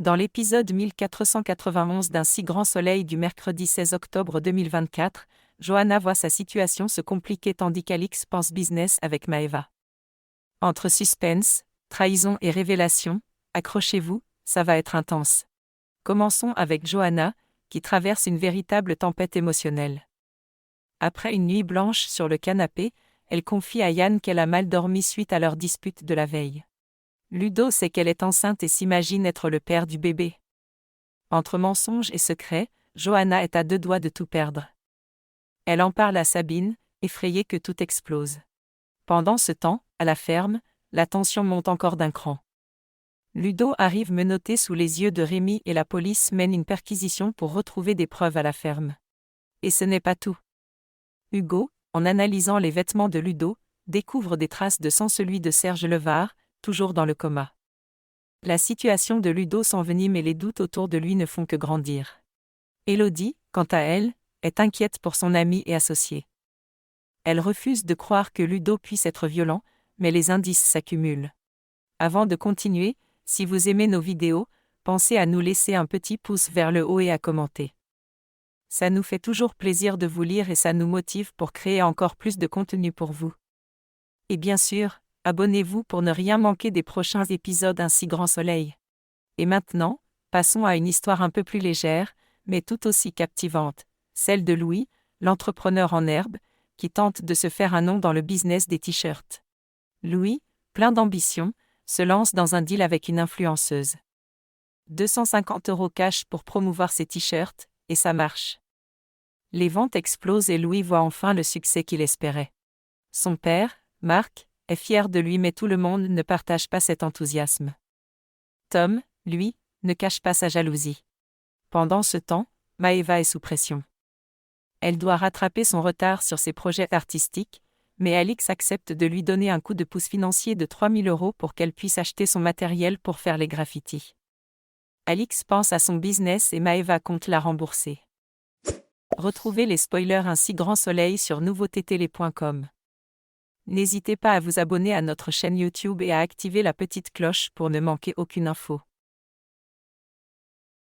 Dans l'épisode 1491 d'un si grand soleil du mercredi 16 octobre 2024, Johanna voit sa situation se compliquer tandis qu'Alix pense business avec Maeva. Entre suspense, trahison et révélation, accrochez-vous, ça va être intense. Commençons avec Johanna, qui traverse une véritable tempête émotionnelle. Après une nuit blanche sur le canapé, elle confie à Yann qu'elle a mal dormi suite à leur dispute de la veille. Ludo sait qu'elle est enceinte et s'imagine être le père du bébé. Entre mensonges et secrets, Johanna est à deux doigts de tout perdre. Elle en parle à Sabine, effrayée que tout explose. Pendant ce temps, à la ferme, la tension monte encore d'un cran. Ludo arrive menotté sous les yeux de Rémi et la police mène une perquisition pour retrouver des preuves à la ferme. Et ce n'est pas tout. Hugo, en analysant les vêtements de Ludo, découvre des traces de sang, celui de Serge Levard, toujours dans le coma. La situation de Ludo s'envenime et les doutes autour de lui ne font que grandir. Élodie, quant à elle, est inquiète pour son amie et associée. Elle refuse de croire que Ludo puisse être violent, mais les indices s'accumulent. Avant de continuer, si vous aimez nos vidéos, pensez à nous laisser un petit pouce vers le haut et à commenter. Ça nous fait toujours plaisir de vous lire et ça nous motive pour créer encore plus de contenu pour vous. Et bien sûr, abonnez-vous pour ne rien manquer des prochains épisodes Un si grand soleil. Et maintenant, passons à une histoire un peu plus légère, mais tout aussi captivante, celle de Louis, l'entrepreneur en herbe, qui tente de se faire un nom dans le business des t-shirts. Louis, plein d'ambition, se lance dans un deal avec une influenceuse. 250 € cash pour promouvoir ses t-shirts, et ça marche. Les ventes explosent et Louis voit enfin le succès qu'il espérait. Son père, Marc, est fier de lui mais tout le monde ne partage pas cet enthousiasme. Tom, lui, ne cache pas sa jalousie. Pendant ce temps, Maeva est sous pression. Elle doit rattraper son retard sur ses projets artistiques, mais Alix accepte de lui donner un coup de pouce financier de 3 000 € pour qu'elle puisse acheter son matériel pour faire les graffitis. Alix pense à son business et Maeva compte la rembourser. Retrouvez les spoilers Un si grand soleil sur nouveautétélé.com. N'hésitez pas à vous abonner à notre chaîne YouTube et à activer la petite cloche pour ne manquer aucune info.